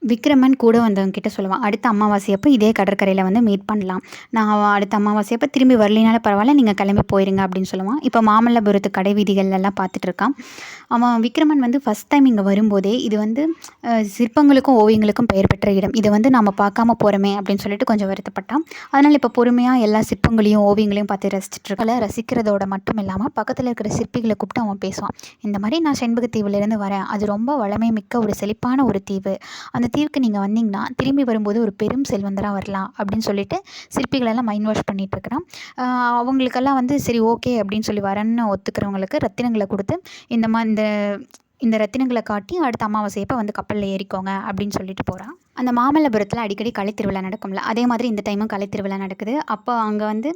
விக்ரமன் கூட வந்தவங்க கிட்ட சொல்லுவான், அடுத்த அமாவாசை அப்போ இதே கடற்கரையில் வந்து மீட் பண்ணலாம். நான் அடுத்த அமாவாசை அப்போ திரும்பி வரலினாலும் பரவாயில்ல, நீங்கள் கிளம்பி போயிருங்க அப்படின்னு சொல்லுவான். இப்போ மாமல்லபுரத்து கடை வீதிகள் எல்லாம் பார்த்துட்டு இருக்கான். அவன் விக்ரமன் வந்து ஃபஸ்ட் டைம் இங்கே வரும்போதே இது வந்து சிற்பங்களுக்கும் ஓவியங்களுக்கும் பெயர் பெற்ற இடம், இதை வந்து நம்ம பார்க்காம போகிறோமே அப்படின்னு சொல்லிட்டு கொஞ்சம் வருத்தப்பட்டான். அதனால் இப்போ பொறுமையாக எல்லா சிற்பங்களையும் ஓவியங்களையும் பார்த்து ரசிச்சிட்ருக்கல. ரசிக்கிறதோட மட்டும் இல்லாமல் பக்கத்தில் இருக்கிற சிற்பிகளை கூப்பிட்டு அவன் பேசுவான். இந்த மாதிரி நான் செண்பகத்தீவுலேருந்து வரேன், அது ரொம்ப வளமை மிக்க ஒரு செழிப்பான ஒரு தீவு, அந்த தீவுக்கு நீங்கள் வந்தீங்கன்னா திரும்பி வரும்போது ஒரு பெரும் செல்வந்தராக வரலாம் அப்படின்னு சொல்லிட்டு சிற்பிகளெல்லாம் மைண்ட் வாஷ் பண்ணிகிட்ருக்குறான். அவங்களுக்கெல்லாம் வந்து சரி ஓகே அப்படின்னு சொல்லி வரேன்னு ஒத்துக்கிறவங்களுக்கு ரத்தினங்களை கொடுத்து இந்த இந்த ரத்தினங்களை காட்டி அடுத்த அமாவாசையப்போ வந்து கப்பலில் ஏறிக்கோங்க அப்படின்னு சொல்லிட்டு போகிறான். அந்த மாமல்லபுரத்தில் அடிக்கடி கலைத்திருவிழா நடக்கும்ல, அதே மாதிரி இந்த டைமும் கலைத்திருவிழா நடக்குது. அப்போ அங்கே வந்து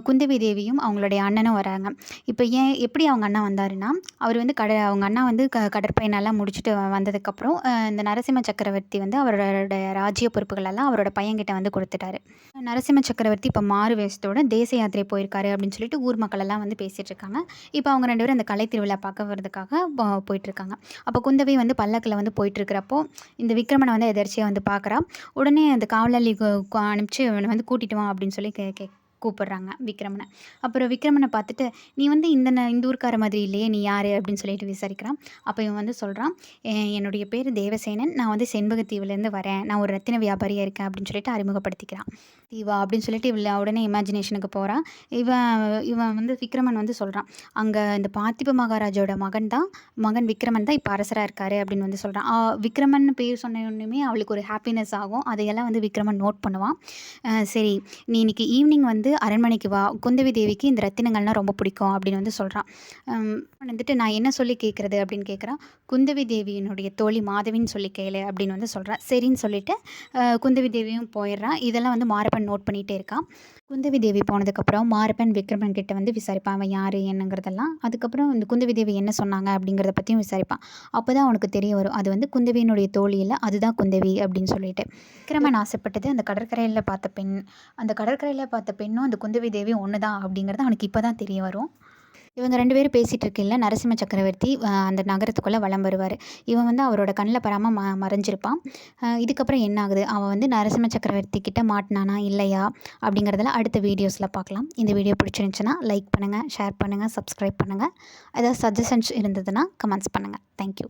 குந்தவி தேவியும் அவங்களுடைய அண்ணனும் வராங்க. இப்போ எப்படி அவங்க அண்ணன் வந்தாருன்னா, அவர் வந்து அவங்க அண்ணா வந்து கடற்பயணம்லாம் முடிச்சுட்டு வந்ததுக்கப்புறம் இந்த நரசிம்ம சக்கரவர்த்தி வந்து அவரோட ராஜ்ய பொறுப்புகளெல்லாம் அவரோட பையன்கிட்ட வந்து கொடுத்துட்டாரு. நரசிம்ம சக்கரவர்த்தி இப்போ மாறு வேஷத்தோட தேச யாத்திரை போயிருக்காரு அப்படின்னு சொல்லிட்டு ஊர் மக்கள் எல்லாம் வந்து பேசிகிட்டு இருக்காங்க. இப்போ அவங்க 2 பேரும் அந்த கலைத்திருவிழா பார்க்க வரதுக்காக போயிட்டுருக்காங்க. அப்போ குந்தவி வந்து பல்லக்கில் வந்து போயிட்டுருக்கிறப்போ இந்த விக்ரமனை வந்து எதர்ச்சியாக வந்து பார்க்குறா. உடனே அந்த காவலாளி அனுப்பிச்சு இவனை வந்து கூட்டிட்டு வா அப்படின்னு சொல்லி கூப்பிடுறாங்க விக்ரமனை. அப்புறம் விக்ரமனை பார்த்துட்டு, நீ வந்து இந்த ஊர்க்கார மாதிரி இல்லையே, நீ யார் அப்படின்னு சொல்லிட்டு விசாரிக்கிறான். அப்போ இவன் வந்து சொல்கிறான், என்னுடைய பேர் தேவசேனன், நான் வந்து செண்பகத்தீவுலேருந்து வரேன், நான் ஒரு ரத்தின வியாபாரியாக இருக்கேன் அப்படின்னு சொல்லிட்டு அறிமுகப்படுத்திக்கிறான். தீவா அப்படின்னு சொல்லிட்டு உடனே இமேஜினேஷனுக்கு போகிறான். இவன் இவன் வந்து விக்ரமன் வந்து சொல்கிறான், அங்கே இந்த பார்த்திப மகாராஜோட மகன் விக்ரமன் தான் இப்போ அரசராக இருக்காரு அப்படின்னு வந்து சொல்கிறான். விக்ரமன் பேர் சொன்ன உடனே அவளுக்கு ஒரு ஹாப்பினஸ் ஆகும். அதையெல்லாம் வந்து விக்ரமன் நோட் பண்ணுவான். சரி, நீ இன்னைக்கு ஈவினிங் வந்து அரண்மனைக்கு வா, குந்தவி தேவிக்கு இந்த ரத்தினங்கள்லாம் ரொம்ப பிடிக்கும் அப்படின்னு வந்து சொல்கிறான். வந்துட்டு நான் என்ன சொல்லி கேட்குறது அப்படின்னு கேட்குறான். குந்தவி தேவியினுடைய தோழி மாதவின்னு சொல்லி கேளு அப்படின்னு வந்து சொல்கிறான். சரின்னு சொல்லிட்டு குந்தவி தேவியும் போயிடுறான். இதெல்லாம் வந்து மாரப்பன் நோட் பண்ணிகிட்டே இருக்கான். குந்தவி தேவி போனதுக்கப்புறம் மாரப்பன் விக்ரமன் கிட்ட வந்து விசாரிப்பான், அவன் யார் என்னங்கிறதெல்லாம். அதுக்கப்புறம் இந்த குந்தவி தேவி என்ன சொன்னாங்க அப்படிங்கிறத பற்றியும் விசாரிப்பான். அப்போ தான் அவனுக்கு தெரிய வரும், அது வந்து குந்தவியினுடைய தோழி இல்லை, அதுதான் குந்தவி அப்படின்னு சொல்லிட்டு. விக்ரமன் ஆசைப்பட்டது அந்த கடற்கரையில் பார்த்த பெண், அந்த கடற்கரையில் பார்த்த பெண்ணும் அந்த குந்தவி தேவியும் ஒன்று தான் அப்படிங்கிறது அவனுக்கு இப்போ தான் தெரிய வரும். இவங்க 2 பேரும் பேசிகிட்டு இருக்கையில் நரசிம்ம சக்கரவர்த்தி அந்த நகரத்துக்குள்ளே வலம் வருவார். இவன் வந்து அவரோட கண்ணில் படாமல் மறைஞ்சிருப்பான். இதுக்கப்புறம் என்ன ஆகுது, அவன் வந்து நரசிம்ம சக்கரவர்த்தி கிட்ட மாட்டினானா இல்லையா அப்படிங்கிறதெல்லாம் அடுத்த வீடியோஸில் பார்க்கலாம். இந்த வீடியோ பிடிச்சிருந்துச்சுன்னா லைக் பண்ணுங்கள், ஷேர் பண்ணுங்கள், சப்ஸ்கிரைப் பண்ணுங்கள். ஏதாவது சஜஷன்ஸ் இருந்ததுன்னா கமெண்ட்ஸ் பண்ணுங்கள். தேங்க்யூ.